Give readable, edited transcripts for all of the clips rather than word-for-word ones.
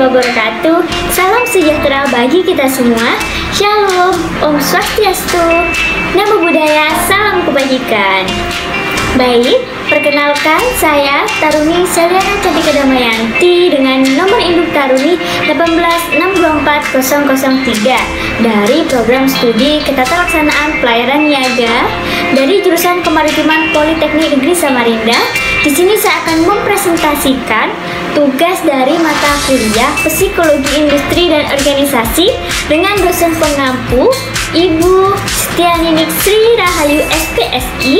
wabarakatuh. Salam sejahtera bagi kita semua. Shalom, Om Swastiastu, Namo Buddhaya, salam kebajikan. Baik, perkenalkan saya Taruni Seliana Cantika Damayanti dengan nomor induk Taruni 186240003 dari program studi Ketata Laksanaan Pelayaran Niaga dari jurusan Kemaritiman Politeknik Negeri Samarinda. Di sini saya akan mempresentasikan tugas dari mata kuliah Psikologi Industri dan Organisasi dengan dosen pengampu Ibu Setianing Sri Rahayu SPSI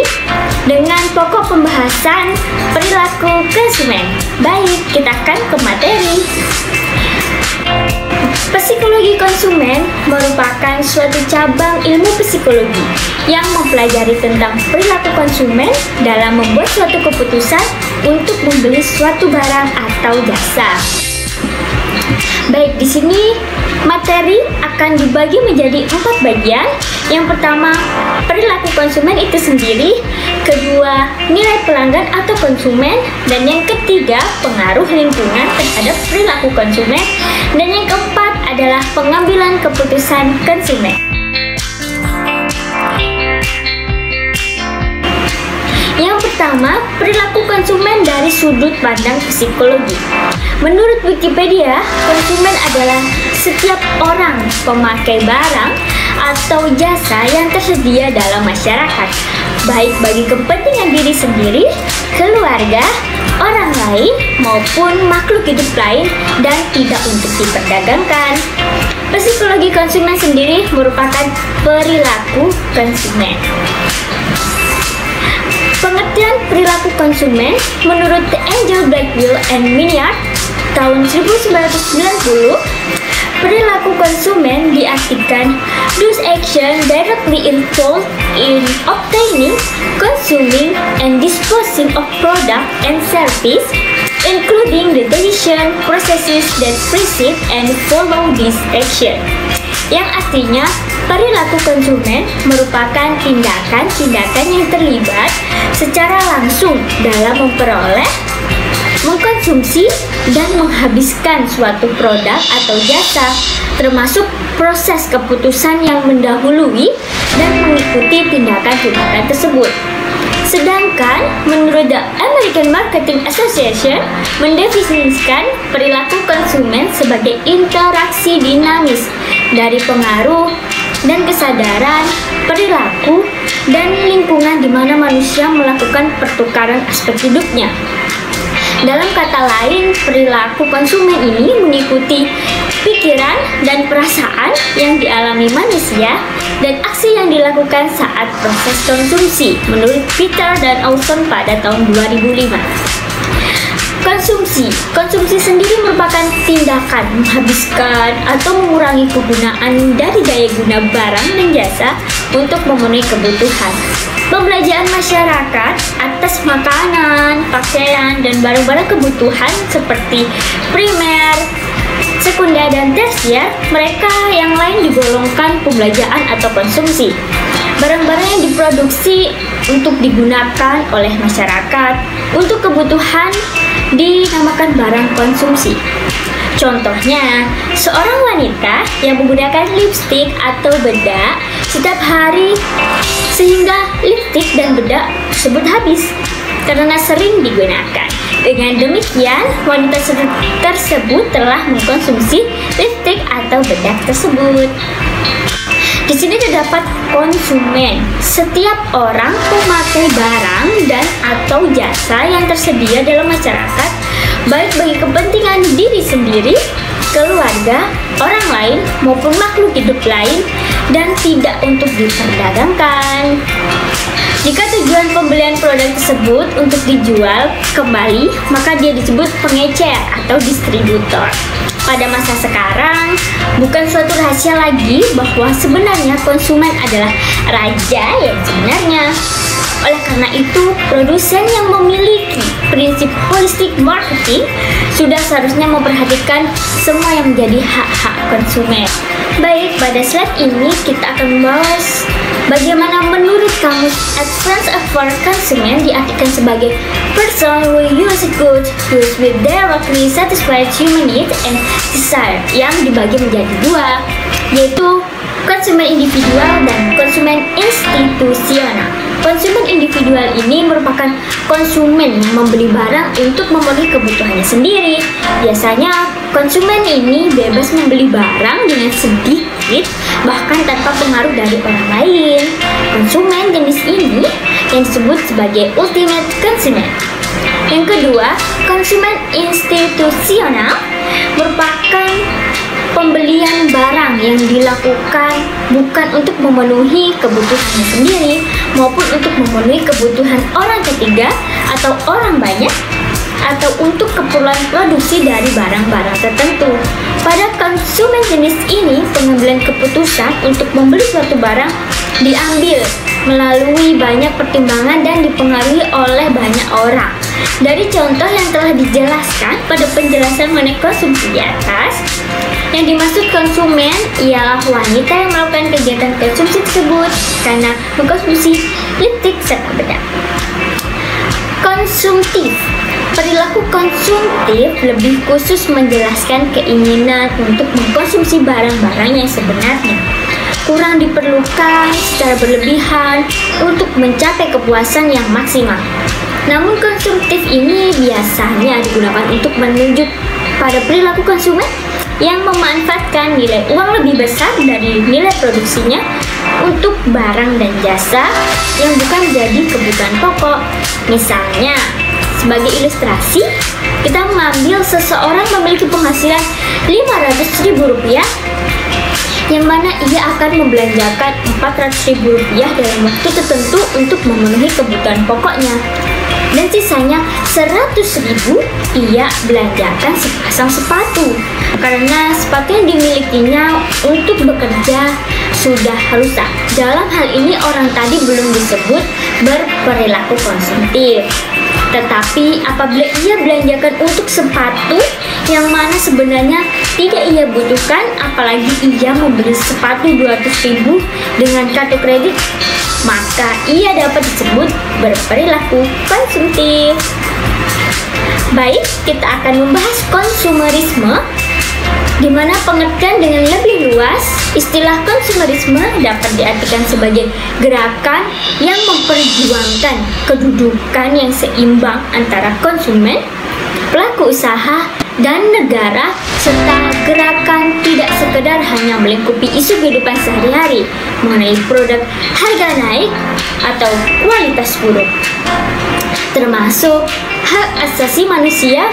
dengan pokok pembahasan perilaku konsumen. Baik, kita akan ke materi. Psikologi konsumen merupakan suatu cabang ilmu psikologi yang mempelajari tentang perilaku konsumen dalam membuat suatu keputusan untuk membeli suatu barang atau jasa. Baik, di sini materi akan dibagi menjadi 4 bagian. Yang pertama, perilaku konsumen itu sendiri. Kedua, nilai pelanggan atau konsumen. Dan yang ketiga, pengaruh lingkungan terhadap perilaku konsumen. Dan yang keempat adalah pengambilan keputusan konsumen. Yang pertama, perilaku konsumen dari sudut pandang psikologi. Menurut Wikipedia, konsumen adalah setiap orang pemakai barang atau jasa yang tersedia dalam masyarakat, baik bagi kepentingan diri sendiri, keluarga, orang lain, maupun makhluk hidup lain dan tidak untuk diperdagangkan. Psikologi konsumen sendiri merupakan perilaku konsumen. Pengertian perilaku konsumen menurut The Angel Blackwell and Minyard tahun 1990, perilaku konsumen diartikan those actions directly involved in obtaining, consuming, and disposing of product and service, including the decision processes that precede and follow this action. Yang artinya, perilaku konsumen merupakan tindakan-tindakan yang terlibat secara langsung dalam memperoleh, mengkonsumsi, dan menghabiskan suatu produk atau jasa, termasuk proses keputusan yang mendahului dan mengikuti tindakan-tindakan tersebut. Sedangkan menurut The American Marketing Association mendefinisikan perilaku konsumen sebagai interaksi dinamis dari pengaruh dan kesadaran, perilaku, dan lingkungan di mana manusia melakukan pertukaran aspek hidupnya. Dalam kata lain, perilaku konsumen ini mengikuti pikiran dan perasaan yang dialami manusia dan aksi yang dilakukan saat proses konsumsi, menurut Peter dan Austin pada tahun 2005. Konsumsi sendiri merupakan tindakan menghabiskan atau mengurangi kegunaan dari daya guna barang dan jasa untuk memenuhi kebutuhan. Pembelanjaan masyarakat atas makanan, pakaian, dan barang-barang kebutuhan seperti primer, sekunder, dan tersier, mereka yang lain digolongkan pembelanjaan atau konsumsi. Barang-barang yang diproduksi untuk digunakan oleh masyarakat untuk kebutuhan dinamakan barang konsumsi. Contohnya, seorang wanita yang menggunakan lipstik atau bedak setiap hari sehingga lipstik dan bedak tersebut habis karena sering digunakan. Dengan demikian, wanita tersebut telah mengkonsumsi lipstik atau bedak tersebut. Di sini terdapat konsumen, setiap orang pemakai barang dan atau jasa yang tersedia dalam masyarakat, baik bagi kepentingan diri sendiri, keluarga, orang lain, maupun makhluk hidup lain, dan tidak untuk diperdagangkan. Jika tujuan pembelian produk tersebut untuk dijual kembali, maka dia disebut pengecer atau distributor. Pada masa sekarang, bukan suatu rahasia lagi bahwa sebenarnya konsumen adalah raja yang sebenarnya. Oleh karena itu, produsen yang memiliki prinsip holistic marketing sudah seharusnya memperhatikan semua yang menjadi hak-hak konsumen. Baik, pada slide ini kita akan membahas Bagaimana menurut kamu? Expense for consumer diartikan sebagai person who use goods with directly satisfied human needs and desire, yang dibagi menjadi dua, yaitu konsumen individual dan konsumen institusional. Konsumen individual ini merupakan konsumen yang membeli barang untuk memenuhi kebutuhannya sendiri. Biasanya konsumen ini bebas membeli barang dengan sedikit, bahkan tanpa pengaruh dari orang lain. Konsumen jenis ini yang disebut sebagai ultimate consumer. Yang kedua, konsumen institusional merupakan pembelian barang yang dilakukan bukan untuk memenuhi kebutuhannya sendiri maupun untuk memenuhi kebutuhan orang ketiga atau orang banyak, atau untuk keperluan produksi dari barang-barang tertentu. Pada konsumen jenis ini, pengambilan keputusan untuk membeli suatu barang diambil melalui banyak pertimbangan dan dipengaruhi oleh banyak orang. Dari contoh yang telah dijelaskan pada penjelasan mengenai konsumsi di atas, yang dimaksud konsumen ialah wanita yang melakukan kegiatan konsumsi tersebut karena mengkonsumsi lipstik serta bedak. Konsumtif. Perilaku konsumtif lebih khusus menjelaskan keinginan untuk mengkonsumsi barang-barang yang sebenarnya kurang diperlukan secara berlebihan untuk mencapai kepuasan yang maksimal. Namun konsumtif ini biasanya digunakan untuk menunjuk pada perilaku konsumen yang memanfaatkan nilai uang lebih besar dari nilai produksinya untuk barang dan jasa yang bukan jadi kebutuhan pokok. Misalnya, sebagai ilustrasi, kita mengambil seseorang memiliki penghasilan Rp500.000 yang mana ia akan membelanjakan Rp400.000 dalam waktu tertentu untuk memenuhi kebutuhan pokoknya, dan sisanya Rp100.000 ia belanjakan sepasang sepatu karena sepatu yang dimilikinya untuk bekerja sudah rusak. Dalam hal ini orang tadi belum disebut berperilaku konsumtif. Tetapi apabila ia belanjakan untuk sepatu yang mana sebenarnya tidak ia butuhkan, apalagi ia membeli sepatu Rp200.000 dengan kartu kredit, maka ia dapat disebut berperilaku konsumtif. Baik, kita akan membahas konsumerisme, di mana pengertian dengan lebih luas. Istilah konsumerisme dapat diartikan sebagai gerakan yang memperjuangkan kedudukan yang seimbang antara konsumen, pelaku usaha, dan negara, serta gerakan tidak sekedar hanya melingkupi isu kehidupan sehari-hari mengenai produk harga naik atau kualitas buruk, termasuk hak asasi manusia.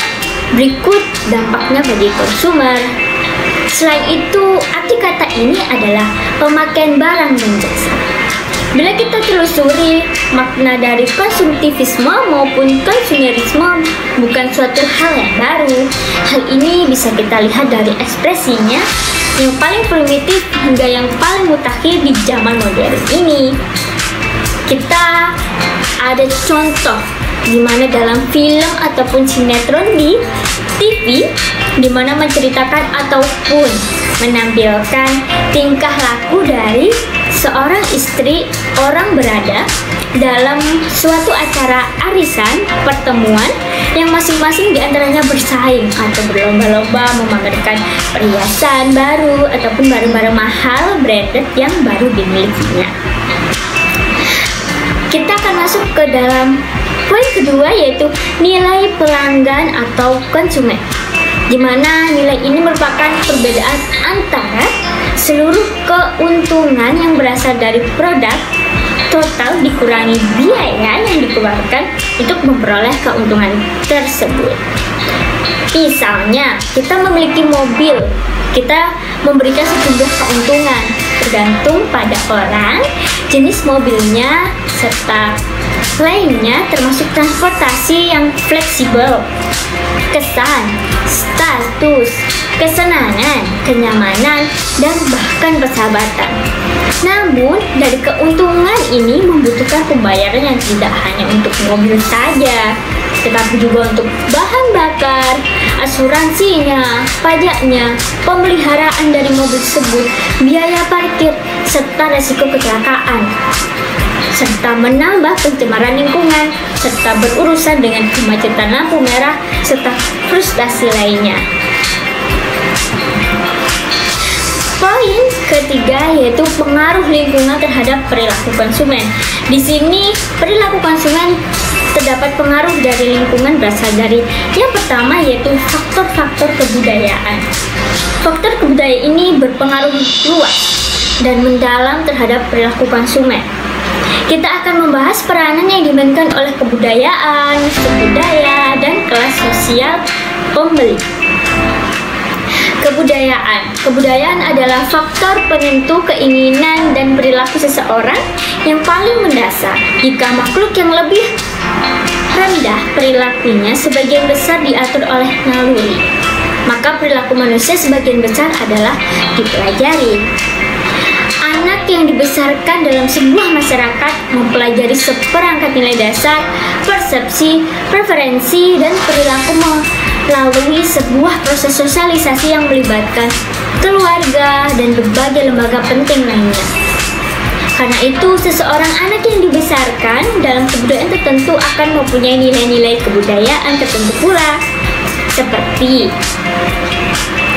Berikut dampaknya bagi konsumer. Selain itu, arti kata ini adalah pemakaian barang dan jasa. Bila kita telusuri makna dari konsumtivisme maupun konsumerisme bukan suatu hal yang baru. Hal ini bisa kita lihat dari ekspresinya yang paling primitif hingga yang paling mutakhir di zaman modern ini. Kita ada contoh di mana dalam film ataupun sinetron di TV, di mana menceritakan ataupun menampilkan tingkah laku dari seorang istri orang berada dalam suatu acara arisan pertemuan yang masing-masing diantaranya bersaing atau berlomba-lomba memamerkan perhiasan baru ataupun barang-barang mahal branded yang baru dimilikinya. Kita akan masuk ke dalam poin kedua, yaitu nilai pelanggan atau konsumen, di mana nilai ini merupakan perbedaan antara seluruh keuntungan yang berasal dari produk total dikurangi biaya yang dikeluarkan untuk memperoleh keuntungan tersebut. Misalnya, kita memiliki mobil, kita memberikan sejumlah keuntungan tergantung pada orang, jenis mobilnya, serta lainnya, termasuk transportasi yang fleksibel, kesan, status, kesenangan, kenyamanan, dan bahkan persahabatan. Namun, dari keuntungan ini membutuhkan pembayaran yang tidak hanya untuk mobil saja, tetapi juga untuk bahan bakar, asuransinya, pajaknya, pemeliharaan dari mobil tersebut, biaya parkir, serta resiko kecelakaan, serta menambah pencemaran lingkungan, serta berurusan dengan kemacetan lampu merah, serta frustasi lainnya. Poin ketiga yaitu pengaruh lingkungan terhadap perilaku konsumen. Di sini perilaku konsumen terdapat pengaruh dari lingkungan berasal dari yang pertama yaitu faktor-faktor kebudayaan. Faktor kebudayaan ini berpengaruh luas dan mendalam terhadap perilaku konsumen. Kita akan membahas peranan yang dimainkan oleh kebudayaan, budaya, dan kelas sosial pembeli. Kebudayaan adalah faktor penentu keinginan dan perilaku seseorang yang paling mendasar. Jika makhluk yang lebih rendah perilakunya sebagian besar diatur oleh naluri, maka perilaku manusia sebagian besar adalah dipelajari. Anak yang dibesarkan dalam sebuah masyarakat mempelajari seperangkat nilai dasar, persepsi, preferensi, dan perilaku melalui sebuah proses sosialisasi yang melibatkan keluarga dan berbagai lembaga penting lainnya. Karena itu, seseorang anak yang dibesarkan dalam kebudayaan tertentu akan mempunyai nilai-nilai kebudayaan tertentu pula, seperti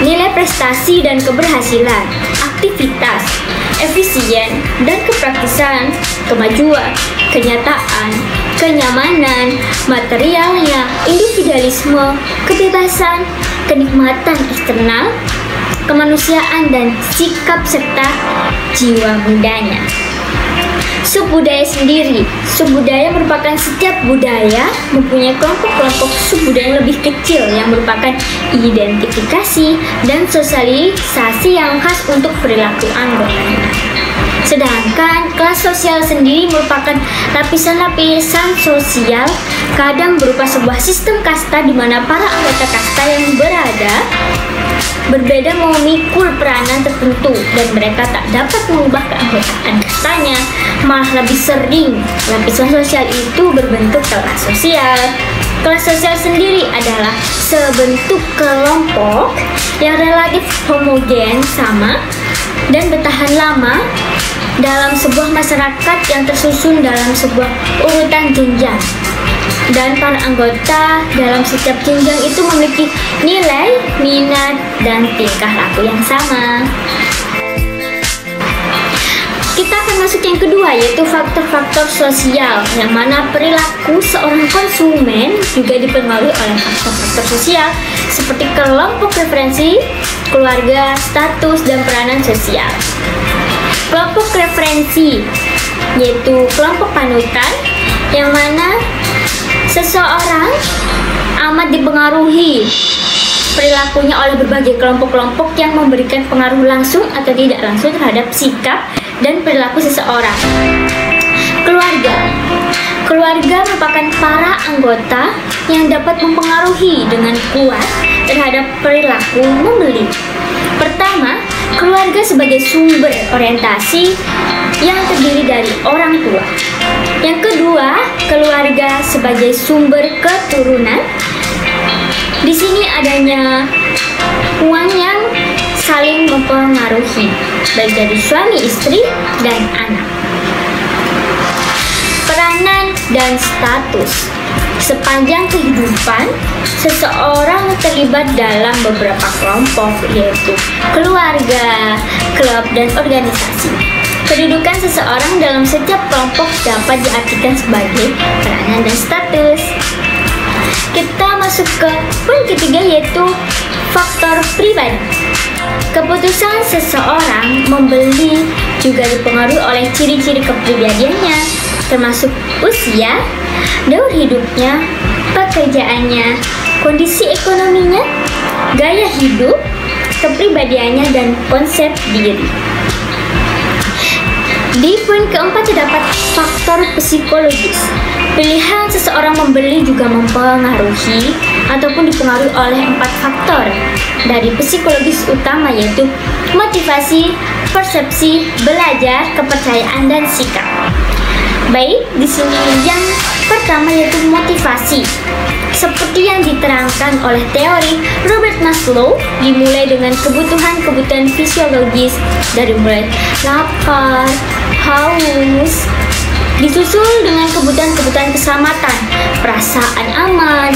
nilai prestasi dan keberhasilan, aktivitas, efisien dan kepraktisan, kemajuan, kenyataan, kenyamanan, materialnya, individualisme, kebebasan, kenikmatan eksternal, kemanusiaan, dan sikap serta jiwa mudanya. Subbudaya sendiri. Subbudaya merupakan setiap budaya mempunyai kelompok-kelompok subbudaya yang lebih kecil yang merupakan identifikasi dan sosialisasi yang khas untuk perilaku anggotanya. Sedangkan kelas sosial sendiri merupakan lapisan-lapisan sosial, kadang berupa sebuah sistem kasta di mana para anggota kasta yang berbeda memikul peranan tertentu dan mereka tak dapat mengubah keanggotaan kastanya. Malah lebih sering lapisan sosial itu berbentuk kelas sosial. Kelas sosial sendiri adalah sebentuk kelompok yang relatif homogen, sama, dan bertahan lama dalam sebuah masyarakat yang tersusun dalam sebuah urutan jenjang. Dan para anggota dalam setiap jenjang itu memiliki nilai, minat, dan tingkah laku yang sama. Kita akan masuk yang kedua, yaitu faktor-faktor sosial, yang mana perilaku seorang konsumen juga dipengaruhi oleh faktor-faktor sosial seperti kelompok preferensi, keluarga, status, dan peranan sosial. Kelompok referensi yaitu kelompok panutan, yang mana seseorang amat dipengaruhi perilakunya oleh berbagai kelompok-kelompok yang memberikan pengaruh langsung atau tidak langsung terhadap sikap dan perilaku seseorang. Keluarga merupakan para anggota yang dapat mempengaruhi dengan kuat terhadap perilaku membeli. Pertama, keluarga sebagai sumber orientasi yang terdiri dari orang tua. Yang kedua, keluarga sebagai sumber keturunan. Di sini adanya hubungan yang saling mempengaruhi, baik dari suami, istri, dan anak. Peranan dan status. Sepanjang kehidupan, seseorang terlibat dalam beberapa kelompok, yaitu keluarga, klub, dan organisasi. Kedudukan seseorang dalam setiap kelompok dapat diartikan sebagai peranan dan status. Kita masuk ke poin ketiga, yaitu faktor pribadi. Keputusan seseorang membeli juga dipengaruhi oleh ciri-ciri kepribadiannya, termasuk usia, daur hidupnya, pekerjaannya, kondisi ekonominya, gaya hidup, kepribadiannya, dan konsep diri. Di poin keempat terdapat faktor psikologis. Pilihan seseorang membeli juga mempengaruhi ataupun dipengaruhi oleh 4 faktor dari psikologis utama, yaitu motivasi, persepsi, belajar, kepercayaan, dan sikap. Baik, di sini yang pertama yaitu motivasi. Seperti yang diterangkan oleh teori Robert Maslow, dimulai dengan kebutuhan-kebutuhan fisiologis dari mulai lapar, haus, disusul dengan kebutuhan-kebutuhan keselamatan, perasaan aman,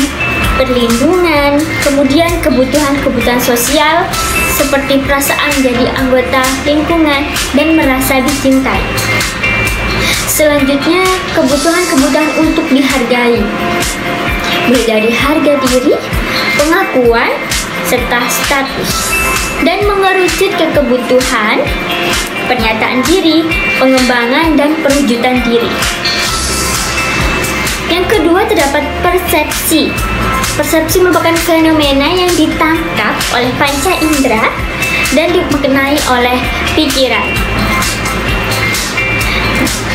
perlindungan, kemudian kebutuhan-kebutuhan sosial seperti perasaan jadi anggota lingkungan dan merasa dicintai. Selanjutnya, kebutuhan-kebutuhan untuk dihargai, mulai dari harga diri, pengakuan, serta status, dan mengerucut ke kebutuhan, pernyataan diri, pengembangan, dan perwujudan diri. Yang kedua, terdapat persepsi. Persepsi merupakan fenomena yang ditangkap oleh panca indera dan dimaknai oleh pikiran.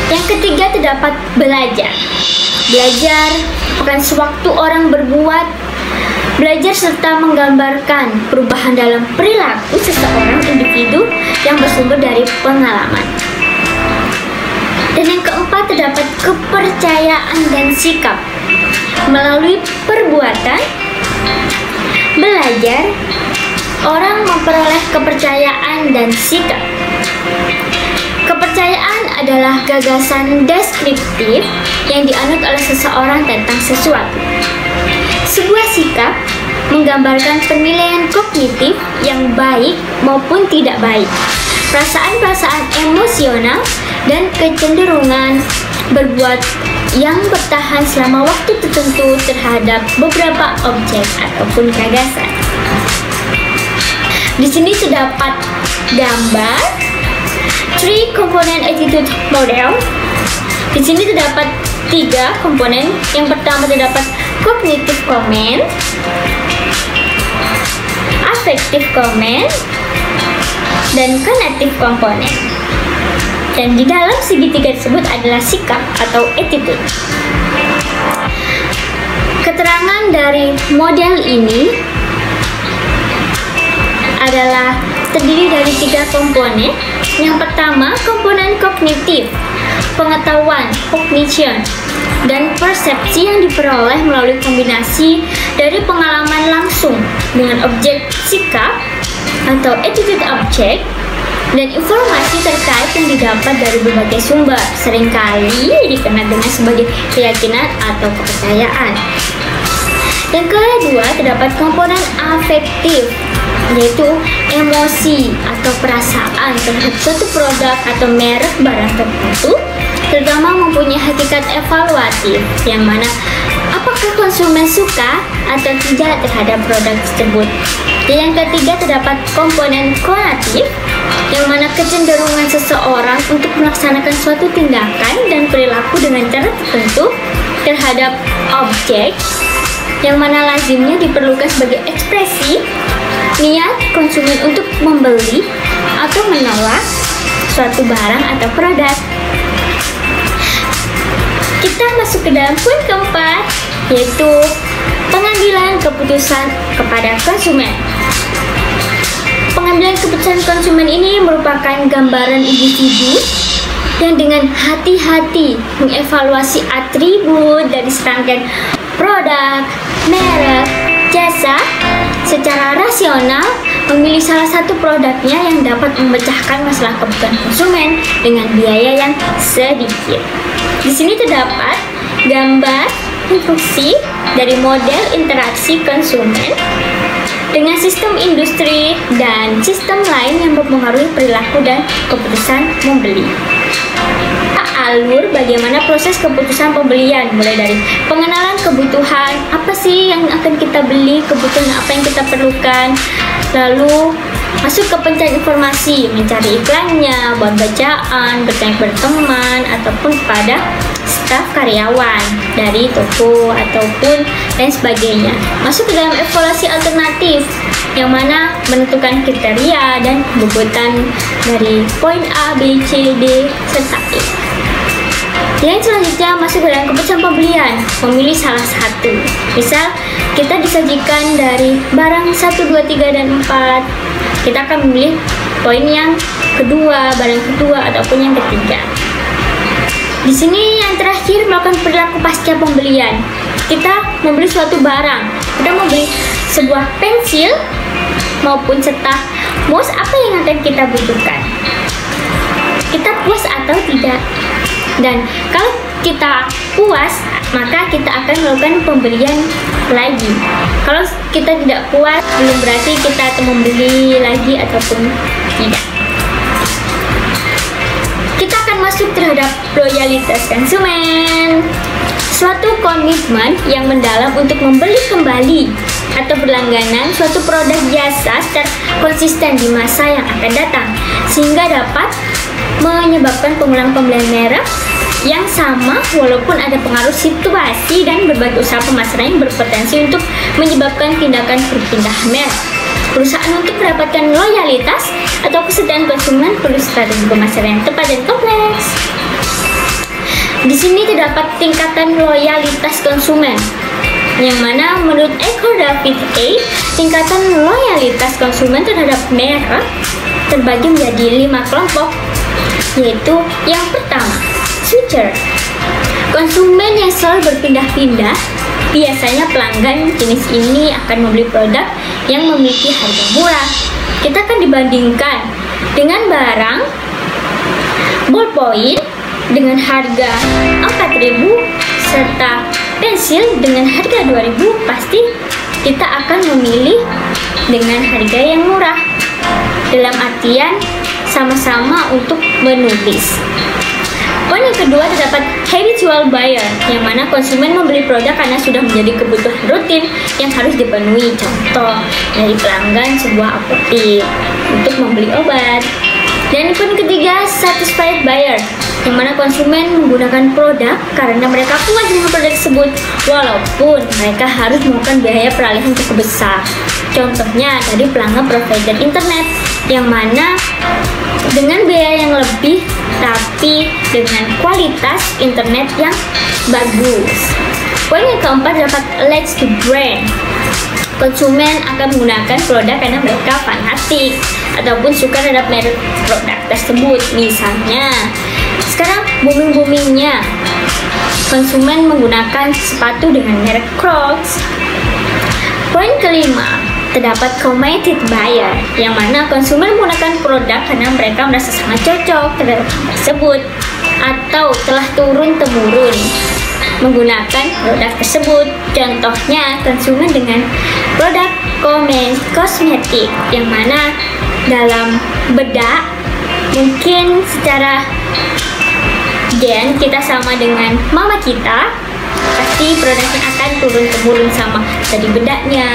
Yang ketiga, terdapat belajar. Belajar merupakan sewaktu orang berbuat, belajar serta menggambarkan perubahan dalam perilaku seseorang individu yang bersumber dari pengalaman. Dan yang keempat, terdapat kepercayaan dan sikap. Melalui perbuatan, belajar, orang memperoleh kepercayaan dan sikap. Kepercayaan adalah gagasan deskriptif yang dianut oleh seseorang tentang sesuatu. Sebuah sikap menggambarkan penilaian kognitif yang baik maupun tidak baik, perasaan-perasaan emosional, dan kecenderungan berbuat yang bertahan selama waktu tertentu terhadap beberapa objek ataupun gagasan. Di sini terdapat gambar 3 component attitude model. Di sini terdapat 3 komponen. Yang pertama terdapat cognitive comment, affective comment, dan cognitive component. Dan di dalam segitiga tersebut adalah sikap atau attitude. Keterangan dari model ini adalah terdiri dari 3 komponen. Yang pertama, komponen kognitif, pengetahuan, cognition, dan persepsi yang diperoleh melalui kombinasi dari pengalaman langsung dengan objek sikap atau attitude object dan informasi terkait yang didapat dari berbagai sumber, seringkali dikenal dengan sebagai keyakinan atau kepercayaan. Yang kedua, terdapat komponen afektif, yaitu emosi atau perasaan terhadap suatu produk atau merek barang tertentu, terutama mempunyai hakikat evaluatif, yang mana apakah konsumen suka atau tidak terhadap produk tersebut. Dan yang ketiga, terdapat komponen konatif, yang mana kecenderungan seseorang untuk melaksanakan suatu tindakan dan perilaku dengan cara tertentu terhadap objek, yang mana lazimnya diperlukan sebagai ekspresi niat konsumen untuk membeli atau menolak suatu barang atau produk. Kita masuk ke dalam poin keempat, yaitu pengambilan keputusan kepada konsumen. Pengambilan keputusan konsumen ini merupakan gambaran individu yang dengan hati-hati mengevaluasi atribut dari serangkaian produk, merek, jasa secara rasional, memilih salah satu produknya yang dapat memecahkan masalah kebutuhan konsumen dengan biaya yang sedikit. Di sini terdapat gambar instruksi dari model interaksi konsumen dengan sistem industri dan sistem lain yang mempengaruhi perilaku dan keputusan membeli. Alur bagaimana proses keputusan pembelian, mulai dari pengenalan kebutuhan, apa sih yang akan kita beli, kebutuhan apa yang kita perlukan, lalu masuk ke pencarian informasi, mencari iklannya, buat bacaan, bertanya kepada teman, ataupun kepada staf karyawan dari toko ataupun lain sebagainya. Masuk ke dalam evaluasi alternatif, yang mana menentukan kriteria dan bobotkan dari poin A, B, C, D, serta E. Yang selanjutnya masuk ke dalam keputusan pembelian, memilih salah satu. Misal, kita disajikan dari barang 1, 2, 3, dan 4. Kita akan memilih poin yang kedua, barang kedua, ataupun yang ketiga. Di sini yang terakhir melakukan perilaku pasca pembelian. Kita membeli suatu barang. Kita mau beli sebuah pensil maupun cetak mouse, apa yang akan kita butuhkan? Kita puas atau tidak? Dan kalau kita puas, maka kita akan melakukan pembelian lagi. Kalau kita tidak puas, belum berarti kita akan membeli lagi ataupun tidak. Kita akan masuk terhadap loyalitas konsumen, suatu komitmen yang mendalam untuk membeli kembali atau berlangganan suatu produk jasa secara konsisten di masa yang akan datang, sehingga dapat menyebabkan pengulangan pembelian merek yang sama walaupun ada pengaruh situasi dan berbagai usaha pemasaran yang berpotensi untuk menyebabkan tindakan perpindahan merek. Perusahaan untuk mendapatkan loyalitas atau kesetiaan konsumen perlu strategi pemasaran yang tepat dan kompleks. Di sini terdapat tingkatan loyalitas konsumen, yang mana menurut Eko David A, tingkatan loyalitas konsumen terhadap merek terbagi menjadi 5 kelompok, yaitu yang pertama, switcher. Konsumen yang selalu berpindah-pindah, biasanya pelanggan jenis ini akan membeli produk yang memiliki harga murah. Kita akan dibandingkan dengan barang ballpoint dengan harga 4.000 serta pensil dengan harga 2.000, pasti kita akan memilih dengan harga yang murah. Dalam artian sama-sama untuk menulis. Poin yang kedua, terdapat habitual buyer, yang mana konsumen membeli produk karena sudah menjadi kebutuhan rutin yang harus dipenuhi. Contoh dari pelanggan sebuah apotek untuk membeli obat. Dan poin ketiga, satisfied buyer, yang mana konsumen menggunakan produk karena mereka puas dengan produk tersebut walaupun mereka harus melakukan biaya peralihan cukup besar. Contohnya dari pelanggan provider internet, yang mana dengan biaya yang lebih tapi dengan kualitas internet yang bagus. Poin yang keempat, dapat leads to brand. Konsumen akan menggunakan produk karena mereka fanatik ataupun suka terhadap merek produk tersebut. Misalnya sekarang booming-boomingnya konsumen menggunakan sepatu dengan merek Crocs. Poin kelima, terdapat committed buyer, yang mana konsumen menggunakan produk karena mereka merasa sangat cocok terhadap tersebut atau telah turun-temurun menggunakan produk tersebut. Contohnya konsumen dengan produk kosmetik, yang mana dalam bedak mungkin secara gen kita sama dengan mama kita, pasti produknya akan turun-temurun sama dari bedaknya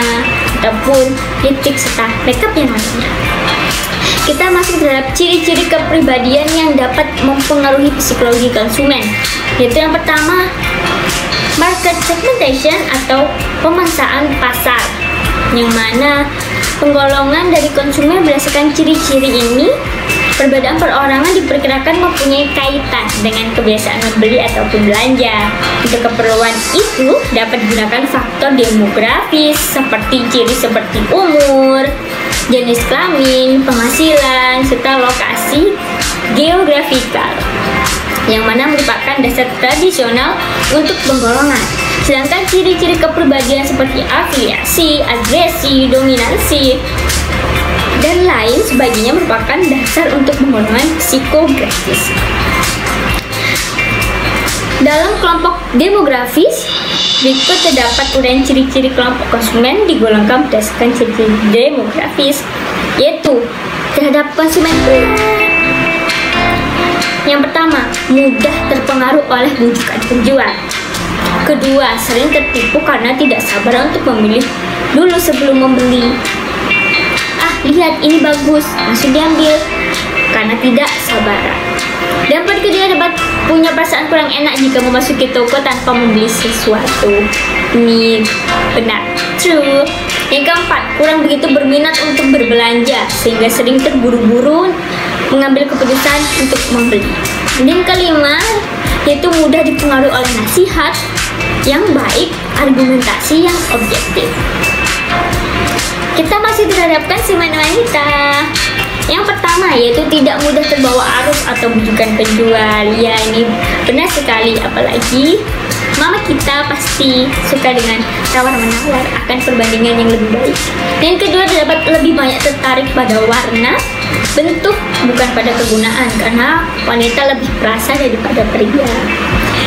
ataupun lipstick serta makeup yang lainnya. Kita masuk terhadap ciri-ciri kepribadian yang dapat mempengaruhi psikologi konsumen, yaitu yang pertama, market segmentation atau pemangsaan pasar, yang mana penggolongan dari konsumen berdasarkan ciri-ciri ini. Perbedaan perorangan diperkirakan mempunyai kaitan dengan kebiasaan membeli ataupun belanja. Untuk keperluan itu dapat digunakan faktor demografis seperti ciri seperti umur, jenis kelamin, penghasilan, serta lokasi geografikal, yang mana merupakan dasar tradisional untuk penggolongan. Sedangkan ciri-ciri kepribadian seperti afiliasi, agresi, dominansi, dan lain sebagainya merupakan dasar untuk penggolongan psikografis. Dalam kelompok demografis, berikut terdapat uraian ciri-ciri kelompok konsumen digolongkan berdasarkan ciri-ciri demografis, yaitu terhadap konsumen pria. Yang pertama, mudah terpengaruh oleh bujukan penjual. Kedua, sering tertipu karena tidak sabar untuk memilih dulu sebelum membeli. Lihat ini bagus, langsung diambil karena tidak sabaran. Dan poin ketiga, dapat punya perasaan kurang enak jika memasuki toko tanpa membeli sesuatu. Ini benar, true. Yang keempat, kurang begitu berminat untuk berbelanja sehingga sering terburu-buru mengambil keputusan untuk membeli. Dan yang kelima, yaitu mudah dipengaruhi oleh nasihat yang baik, argumentasi yang objektif. Kita masih terhadapkan konsumen wanita. Yang pertama, yaitu tidak mudah terbawa arus atau bujukan penjual. Ya, ini benar sekali, apalagi mama kita pasti suka dengan tawar-menawar akan perbandingan yang lebih baik. Dan kedua, terdapat lebih banyak tertarik pada warna, bentuk, bukan pada kegunaan, karena wanita lebih perasa daripada pria.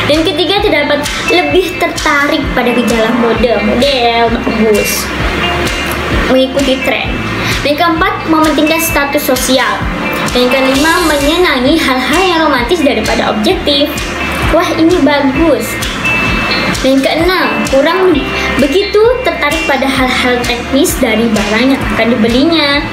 Dan ketiga, terdapat lebih tertarik pada gejala model bagus, mengikuti tren. Dan keempat, mementingkan status sosial. Dan kelima, menyenangi hal-hal yang romantis daripada objektif. Wah, ini bagus. Dan keenam, kurang begitu tertarik pada hal-hal teknis dari barang yang akan dibelinya.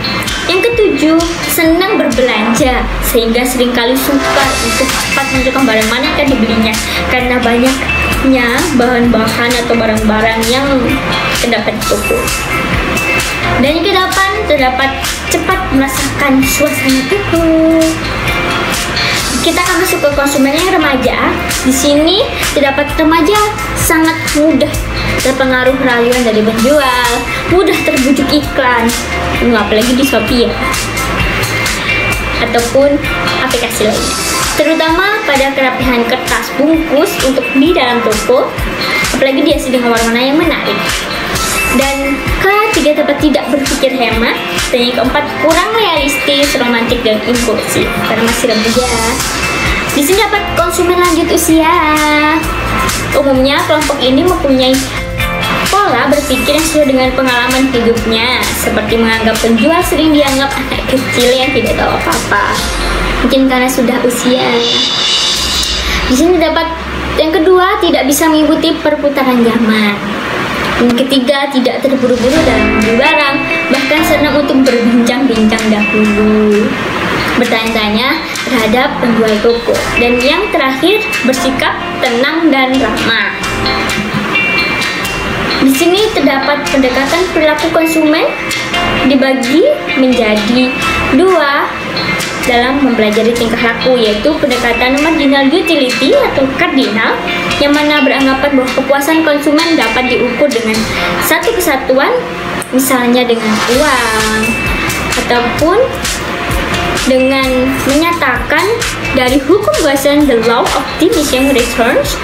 Yang ketujuh, senang berbelanja sehingga seringkali sukar untuk cepat menentukan barang mana yang akan dibelinya karena banyaknya bahan-bahan atau barang-barang yang terdapat di toko. Dan yang kedelapan, terdapat cepat merasakan suasana toko. Kita akan masuk ke konsumen yang remaja. Di sini terdapat remaja sangat mudah terpengaruh rayuan dari penjual, mudah terbujuk iklan, apalagi di Shopee ya, ataupun aplikasi lainnya. Terutama pada kerapihan kertas bungkus untuk di dalam toko, apalagi dihiasi dengan warna yang menarik. Dan ketiga, dapat tidak berpikir hemat. Dan yang keempat, kurang realistis, romantis, dan impulsif karena masih remaja. Di sini dapat konsumen lanjut usia. Umumnya kelompok ini mempunyai pola berpikir yang sesuai dengan pengalaman hidupnya, seperti menganggap penjual sering dianggap anak kecil yang tidak tahu apa-apa, mungkin karena sudah usia. Di sini dapat yang kedua, tidak bisa mengikuti perputaran zaman. Yang ketiga, tidak terburu-buru dalam membeli barang, bahkan senang untuk berbincang-bincang dahulu, bertanya-tanya terhadap penjual toko. Dan yang terakhir, bersikap tenang dan ramah. Di sini terdapat pendekatan perilaku konsumen dibagi menjadi dua dalam mempelajari tingkah laku, yaitu pendekatan marginal utility atau kardinal, yang mana beranggapan bahwa kepuasan konsumen dapat diukur dengan satu kesatuan, misalnya dengan uang, ataupun dengan menyatakan dari hukum Gaussian, the law of diminishing returns,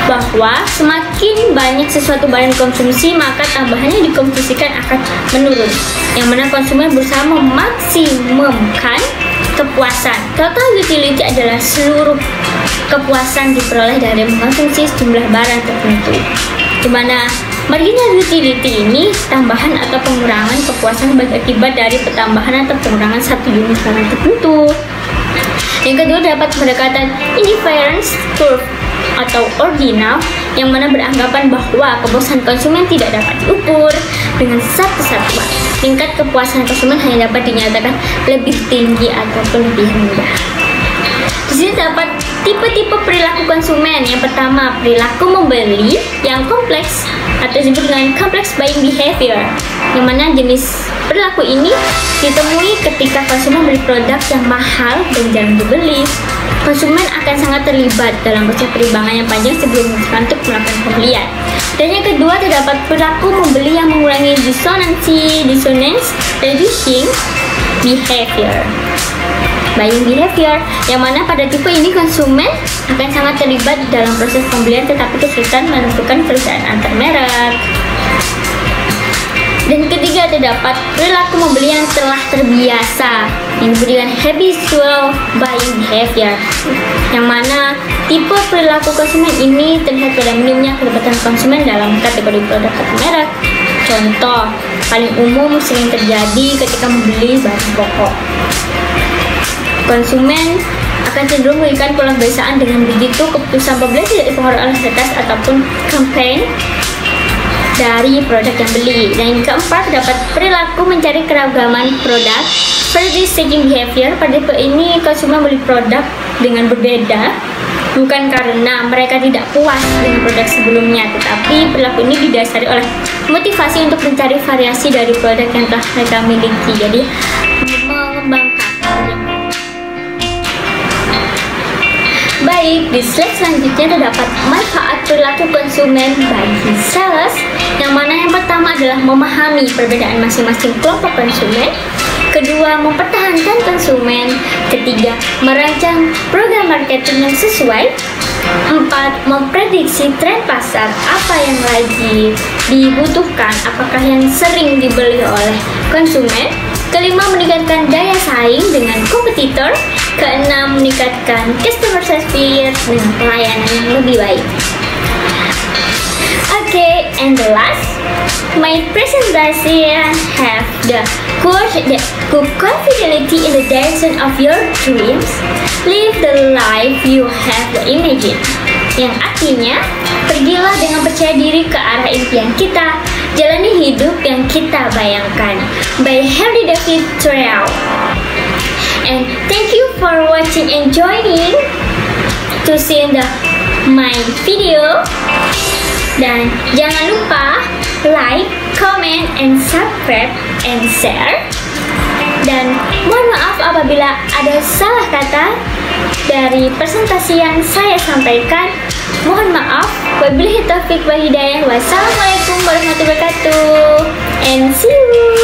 bahwa semakin banyak sesuatu barang dikonsumsi, maka tambahannya dikonsumsikan akan menurun, yang mana konsumen berusaha memaksimumkan kepuasan. Total utility adalah seluruh kepuasan diperoleh dari mengkonsumsi sejumlah barang tertentu, di mana marginal utility ini tambahan atau pengurangan kepuasan berakibat dari pertambahan atau pengurangan satu unit barang tertentu. Yang kedua, dapat pendekatan indifference curve atau ordinal, yang mana beranggapan bahwa kepuasan konsumen tidak dapat diukur dengan satu satuan. Tingkat kepuasan konsumen hanya dapat dinyatakan lebih tinggi ataupun lebih rendah. Di sini dapat tipe-tipe perilaku konsumen. Yang pertama, perilaku membeli yang kompleks atau disebut dengan complex buying behavior, yang mana jenis perilaku ini ditemui ketika konsumen membeli produk yang mahal dan jarang dibeli. Konsumen akan sangat terlibat dalam proses perimbangan yang panjang sebelum memutuskan untuk melakukan pembelian. Dan yang kedua, terdapat perilaku membeli yang mengurangi dissonance reducing behavior, buying behavior, yang mana pada tipe ini konsumen akan sangat terlibat dalam proses pembelian tetapi kesulitan menentukan perusahaan antar merek. Dan ketiga, terdapat perilaku membeli yang telah terbiasa, yang disebut dengan habitual buying behavior, yang mana tipe perilaku konsumen ini terlihat pada minimnya keterlibatan konsumen dalam kategori produk atau merek. Contoh paling umum sering terjadi ketika membeli barang pokok. Konsumen akan cenderung memberikan pelampiasan dengan begitu keputusan pembelian tidak dipengaruhi oleh status ataupun campaign dari produk yang beli. Dan yang keempat, dapat perilaku mencari keragaman produk, variety seeking behavior. Pada tipe ini konsumen beli produk dengan berbeda bukan karena mereka tidak puas dengan produk sebelumnya, tetapi perilaku ini didasari oleh motivasi untuk mencari variasi dari produk yang telah mereka miliki. Jadi mengembangkan. Baik, di slide selanjutnya terdapat manfaat perilaku konsumen bagi sales, yang mana yang pertama adalah memahami perbedaan masing-masing kelompok konsumen. Kedua, mempertahankan konsumen. Ketiga, merancang program marketing yang sesuai. 4. Memprediksi tren pasar, apa yang lagi dibutuhkan, apakah yang sering dibeli oleh konsumen. Kelima, meningkatkan daya saing dengan kompetitor. Keenam, meningkatkan customer service dengan pelayanan yang lebih baik. Okay, and the last, my presentation have the good confidence in the direction of your dreams. Live the life you have imagined. Yang artinya, pergilah dengan percaya diri ke arah impian kita. Jalani hidup yang kita bayangkan. By Harry David Thoreau. And thank you for watching and joining to see my video. Dan jangan lupa like, comment, and subscribe and share. Dan mohon maaf apabila ada salah kata dari presentasi yang saya sampaikan. Mohon maaf. Wabillahi taufiq wal hidayah. Wassalamualaikum warahmatullahi wabarakatuh. And see you.